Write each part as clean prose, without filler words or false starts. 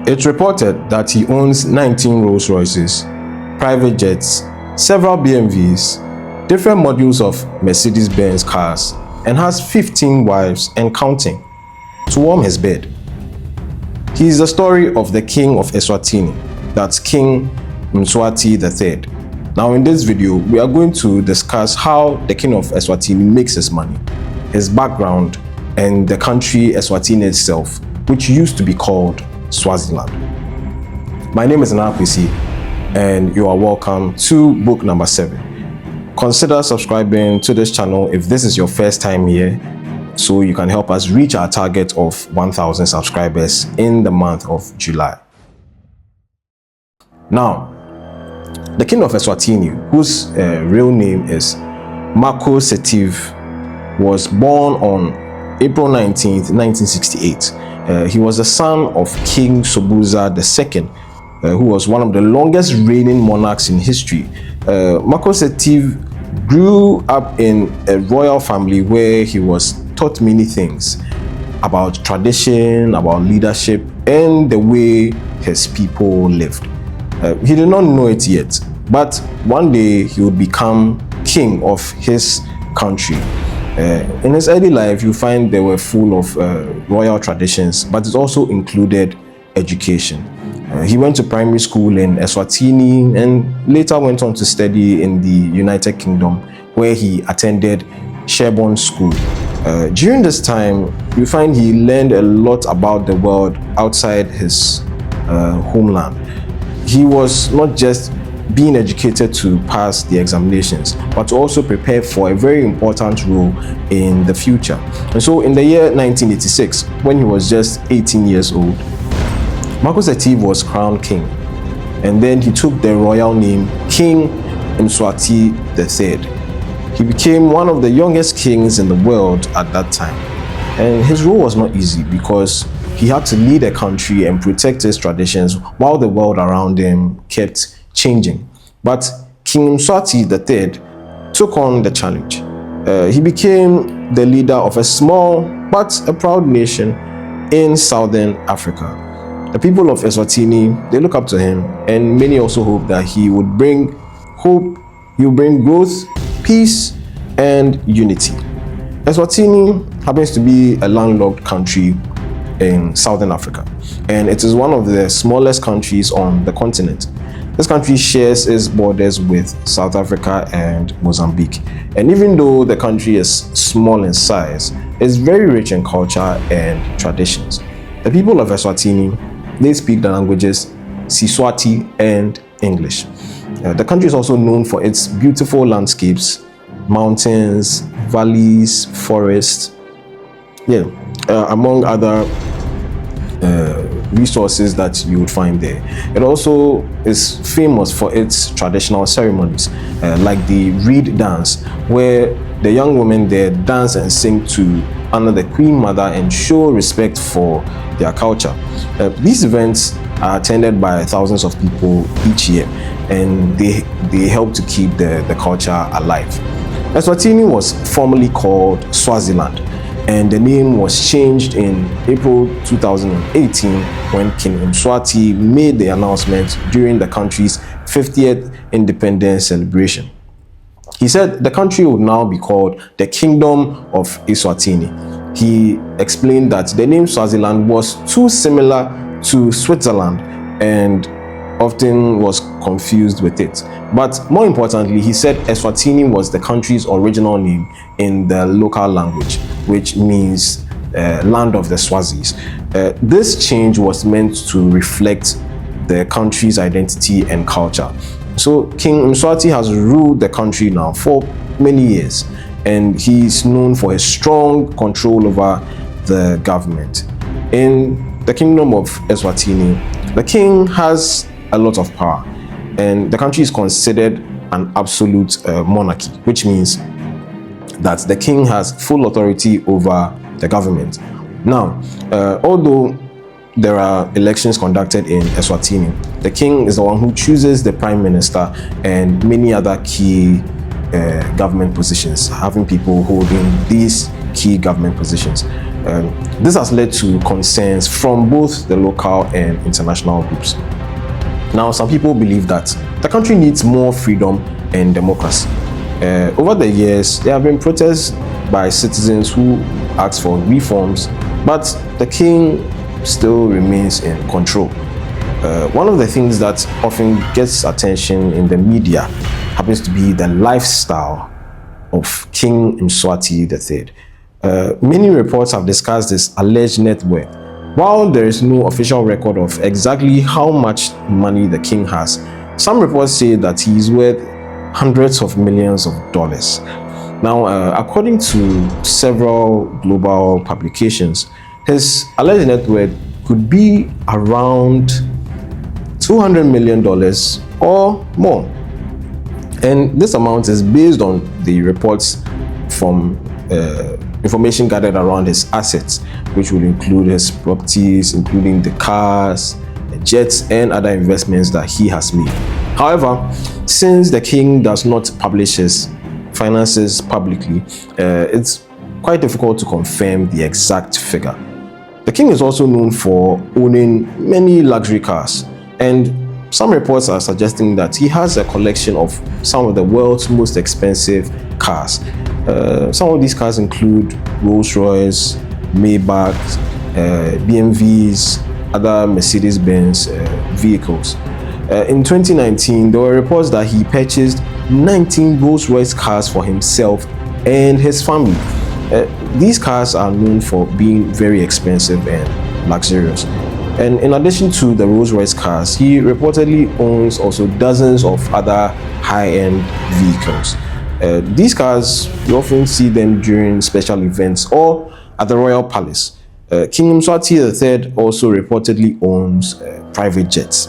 It's reported that he owns 19 Rolls-Royces, private jets, several BMWs, different models of Mercedes-Benz cars, and has 15 wives and counting to warm his bed. He is the story of the King of Eswatini, that's King Mswati III. Now in this video, we are going to discuss how the King of Eswatini makes his money, his background, and the country Eswatini itself, which used to be called Swaziland. My name is Makhosetive, and you are welcome to book number 7. Consider subscribing to this channel if this is your first time here, so you can help us reach our target of 1,000 subscribers in the month of July. Now, the King of Eswatini, whose real name is Makhosetive, was born on April 19th, 1968. He was the son of King Sobhuza II, who was one of the longest reigning monarchs in history. Makhosetive grew up in a royal family where he was taught many things about tradition, about leadership, and the way his people lived. He did not know it yet, but one day he would become king of his country. In his early life, you find they were full of royal traditions, but it also included education. He went to primary school in Eswatini and later went on to study in the United Kingdom, where he attended Sherborne School. During this time, you find he learned a lot about the world outside his homeland. He was not just being educated to pass the examinations, but to also prepare for a very important role in the future. And so in the year 1986, when he was just 18 years old, Makhosetive was crowned king, and then he took the royal name King Mswati III. He became one of the youngest kings in the world at that time. And his role was not easy because he had to lead a country and protect his traditions while the world around him kept changing. But King Mswati III took on the challenge. He became the leader of a small but a proud nation in southern Africa. The people of Eswatini, they look up to him, and many also hope that he would bring hope, he will bring growth, peace, and unity. Eswatini happens to be a landlocked country in southern Africa, and it is one of the smallest countries on the continent. This country shares its borders with South Africa and Mozambique, and even though the country is small in size, it's very rich in culture and traditions. The people of Eswatini, they speak the languages Mswati and English. The country is also known for its beautiful landscapes, mountains, valleys, forests, among other resources that you would find there. It also is famous for its traditional ceremonies, like the reed dance, where the young women there dance and sing to honor the Queen Mother and show respect for their culture. These events are attended by thousands of people each year, and they help to keep the culture alive. Eswatini was formerly called Swaziland, and the name was changed in April 2018 when King Mswati made the announcement during the country's 50th independence celebration. He said the country would now be called the Kingdom of Eswatini. He explained that the name Swaziland was too similar to Switzerland and often was confused with it. But more importantly, he said Eswatini was the country's original name in the local language, which means land of the Swazis. This change was meant to reflect the country's identity and culture. So King Mswati has ruled the country now for many years, and he's known for his strong control over the government. In the Kingdom of Eswatini, the king has a lot of power, and the country is considered an absolute monarchy, which means that the king has full authority over the government. Now, although there are elections conducted in Eswatini, the king is the one who chooses the prime minister and many other key government positions, having people holding these key government positions. This has led to concerns from both the local and international groups. Now, some people believe that the country needs more freedom and democracy. Over the years, there have been protests by citizens who ask for reforms, but the king still remains in control. One of the things that often gets attention in the media happens to be the lifestyle of King Mswati III. Many reports have discussed his alleged net worth. While there is no official record of exactly how much money the king has, some reports say that he is worth hundreds of millions of dollars. Now, according to several global publications, his alleged net worth could be around $200 million or more. And this amount is based on the reports from information gathered around his assets, which will include his properties, including the cars, the jets, and other investments that he has made. However, since the king does not publish his finances publicly, it's quite difficult to confirm the exact figure. The king is also known for owning many luxury cars, and some reports are suggesting that he has a collection of some of the world's most expensive cars. Some of these cars include Rolls-Royces, Maybachs, BMWs, other Mercedes-Benz vehicles. In 2019, there were reports that he purchased 19 Rolls-Royce cars for himself and his family. These cars are known for being very expensive and luxurious. And in addition to the Rolls-Royce cars, he reportedly owns also dozens of other high-end vehicles. These cars, you often see them during special events or at the royal palace. King Mswati III also reportedly owns private jets.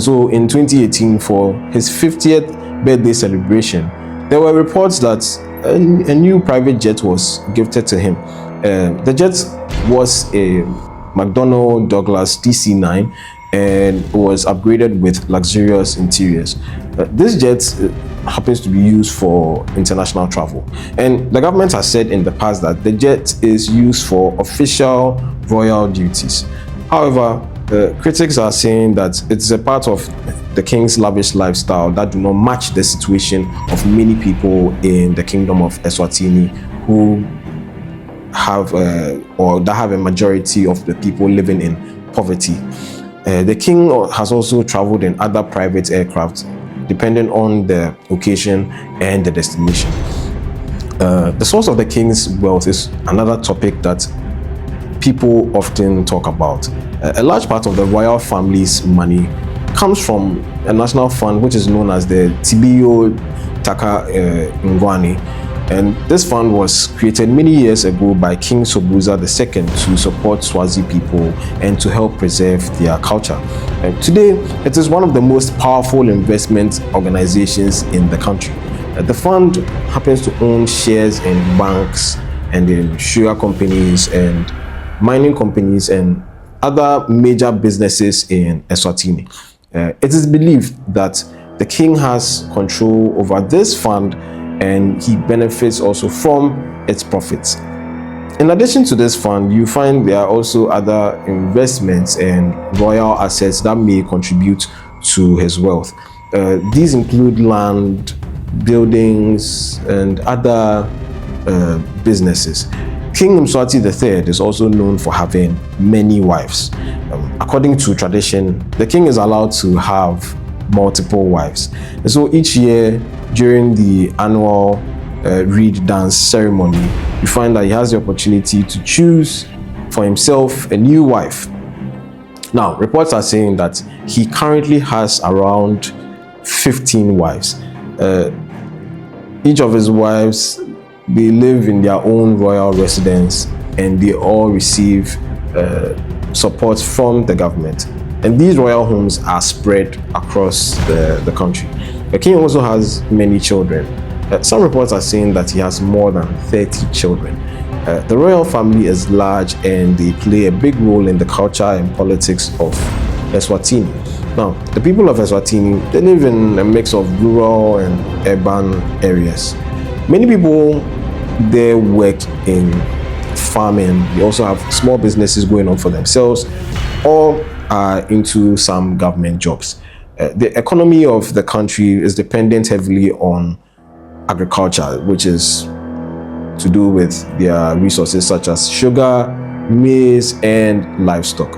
So in 2018, for his 50th birthday celebration, there were reports that a new private jet was gifted to him. The jet was a McDonnell Douglas DC-9 and was upgraded with luxurious interiors. This jet happens to be used for international travel, and the government has said in the past that the jet is used for official royal duties. However, critics are saying that it's a part of the king's lavish lifestyle that do not match the situation of many people in the Kingdom of Eswatini who have a majority of the people living in poverty. The king has also traveled in other private aircraft depending on the occasion and the destination. The source of the king's wealth is another topic that people often talk about. A large part of the royal family's money comes from a national fund which is known as the Tibiyo Taka Ngwani. And this fund was created many years ago by King Sobhuza II to support Swazi people and to help preserve their culture. Today, it is one of the most powerful investment organizations in the country. The fund happens to own shares in banks and in sugar companies and mining companies and other major businesses in Eswatini. It is believed that the king has control over this fund and he benefits also from its profits. In addition to this fund, you find there are also other investments and royal assets that may contribute to his wealth. These include land, buildings, and other businesses. King Mswati III is also known for having many wives. According to tradition, the king is allowed to have multiple wives. And so each year during the annual reed dance ceremony, you find that he has the opportunity to choose for himself a new wife. Now, reports are saying that he currently has around 15 wives. Each of his wives, they live in their own royal residence and they all receive support from the government. And these royal homes are spread across the country. The king also has many children. Some reports are saying that he has more than 30 children. The royal family is large and they play a big role in the culture and politics of Eswatini. Now, the people of Eswatini, they live in a mix of rural and urban areas. Many people there work in farming, they also have small businesses going on for themselves, or are into some government jobs. The economy of the country is dependent heavily on agriculture, which is to do with their resources such as sugar, maize, and livestock.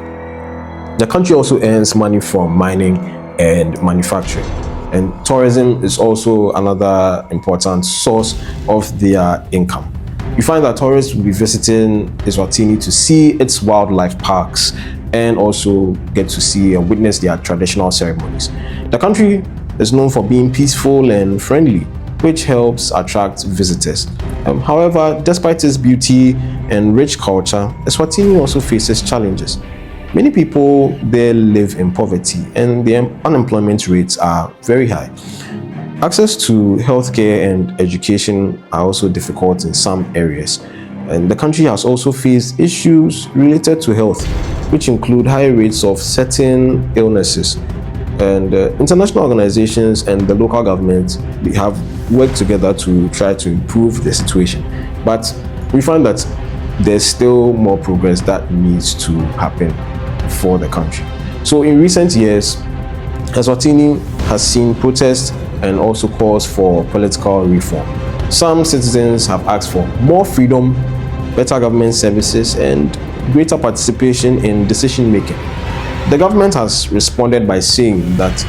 The country also earns money from mining and manufacturing. And tourism is also another important source of their income. You find that tourists will be visiting Eswatini to see its wildlife parks and also get to see and witness their traditional ceremonies. The country is known for being peaceful and friendly, which helps attract visitors. However, despite its beauty and rich culture, Eswatini also faces challenges. Many people there live in poverty and the unemployment rates are very high. Access to healthcare and education are also difficult in some areas. And the country has also faced issues related to health, which include high rates of certain illnesses. And international organizations and the local government have worked together to try to improve the situation. But we find that there's still more progress that needs to happen for the country. So in recent years, Eswatini has seen protests and also calls for political reform. Some citizens have asked for more freedom, better government services, and greater participation in decision making. The government has responded by saying that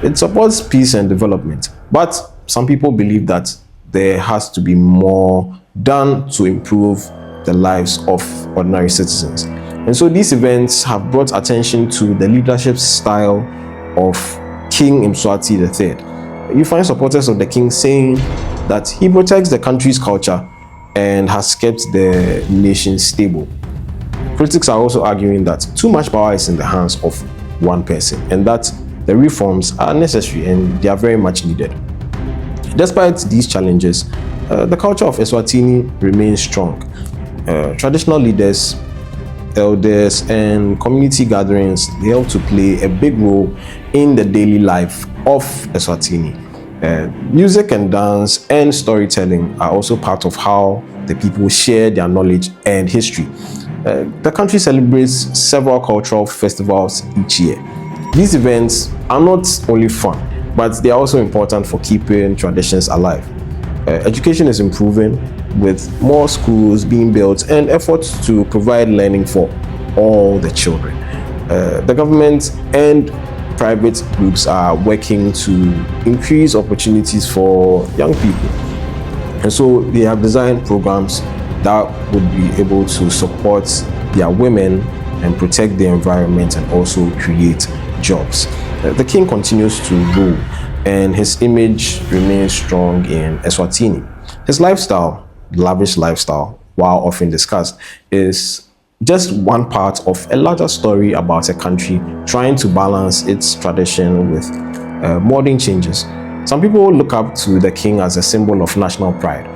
it supports peace and development, but some people believe that there has to be more done to improve the lives of ordinary citizens. And so these events have brought attention to the leadership style of King Mswati III. You find supporters of the king saying that he protects the country's culture and has kept the nation stable. Critics are also arguing that too much power is in the hands of one person and that the reforms are necessary and they are very much needed. Despite these challenges, the culture of Eswatini remains strong. Traditional leaders, elders, and community gatherings, they help to play a big role in the daily life of Eswatini. Music and dance and storytelling are also part of how the people share their knowledge and history. The country celebrates several cultural festivals each year. These events are not only fun, but they are also important for keeping traditions alive. Education is improving with more schools being built and efforts to provide learning for all the children. The government and private groups are working to increase opportunities for young people. And so they have designed programs that would be able to support their women and protect the environment and also create jobs. The king continues to rule and his image remains strong in Eswatini. His lifestyle, lavish lifestyle, while often discussed, is just one part of a larger story about a country trying to balance its tradition with modern changes. Some people look up to the king as a symbol of national pride,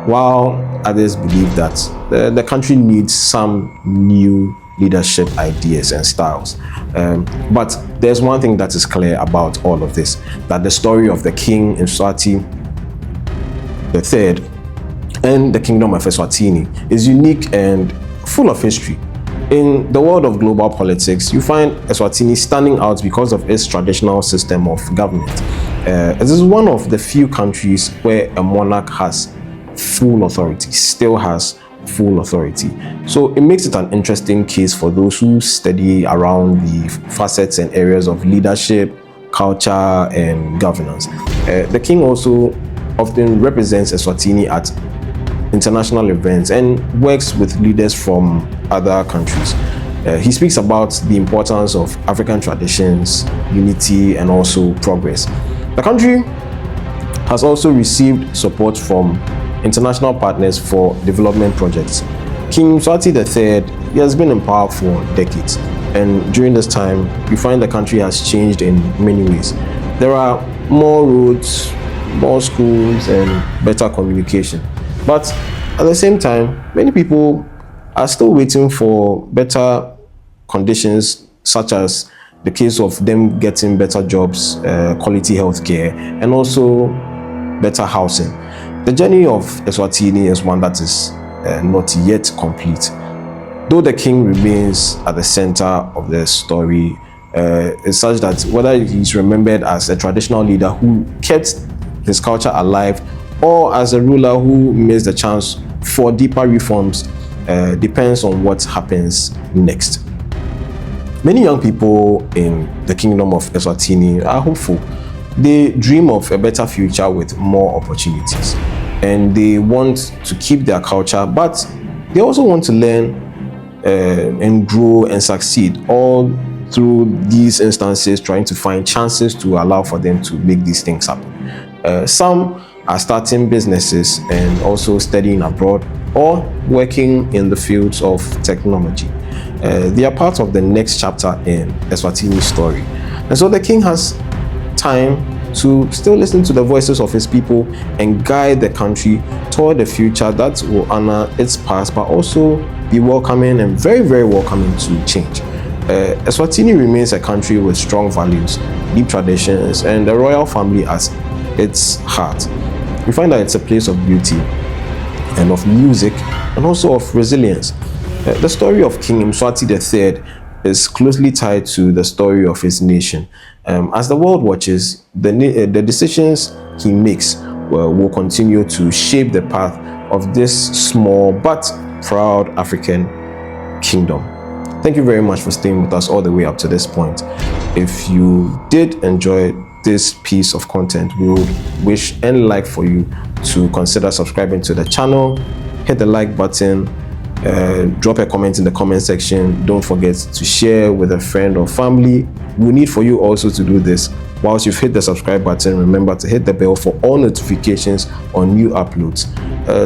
while others believe that the country needs some new leadership ideas and styles. But there's one thing that is clear about all of this, that the story of the King Mswati III and the Kingdom of Eswatini is unique and full of history. In the world of global politics, you find Eswatini standing out because of its traditional system of government. This is one of the few countries where a monarch has full authority, still has full authority. So it makes it an interesting case for those who study around the facets and areas of leadership, culture, and governance. The king also often represents Eswatini at international events and works with leaders from other countries. He speaks about the importance of African traditions, unity, and also progress. The country has also received support from international partners for development projects. King Mswati III, he has been in power for decades, and during this time, you find the country has changed in many ways. There are more roads, more schools, and better communication. But at the same time, many people are still waiting for better conditions, such as the case of them getting better jobs, quality healthcare, and also better housing. The journey of Eswatini is one that is not yet complete. Though the king remains at the center of the story, it's such that whether he's remembered as a traditional leader who kept his culture alive or as a ruler who missed the chance for deeper reforms depends on what happens next. Many young people in the Kingdom of Eswatini are hopeful. They dream of a better future with more opportunities, and they want to keep their culture, but they also want to learn and grow and succeed, all through these instances trying to find chances to allow for them to make these things happen. Some are starting businesses and also studying abroad or working in the fields of technology. They are part of the next chapter in Eswatini's story. And so the king has time to still listen to the voices of his people and guide the country toward a future that will honor its past, but also be welcoming and very, very welcoming to change. Eswatini remains a country with strong values, deep traditions, and a royal family at its heart. We find that it's a place of beauty and of music and also of resilience. The story of King Mswati III is closely tied to the story of his nation. As the world watches, the decisions he makes will continue to shape the path of this small but proud African kingdom. Thank you very much for staying with us all the way up to this point. If you did enjoy this piece of content, we would wish and like for you to consider subscribing to the channel, hit the like button, drop a comment in the comment section. Don't forget to share with a friend or family. We need for you also to do this. Whilst you've hit the subscribe button, remember to hit the bell for all notifications on new uploads.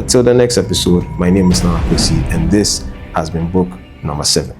Till the next episode, my name is Makhosetive, and this has been book number 7.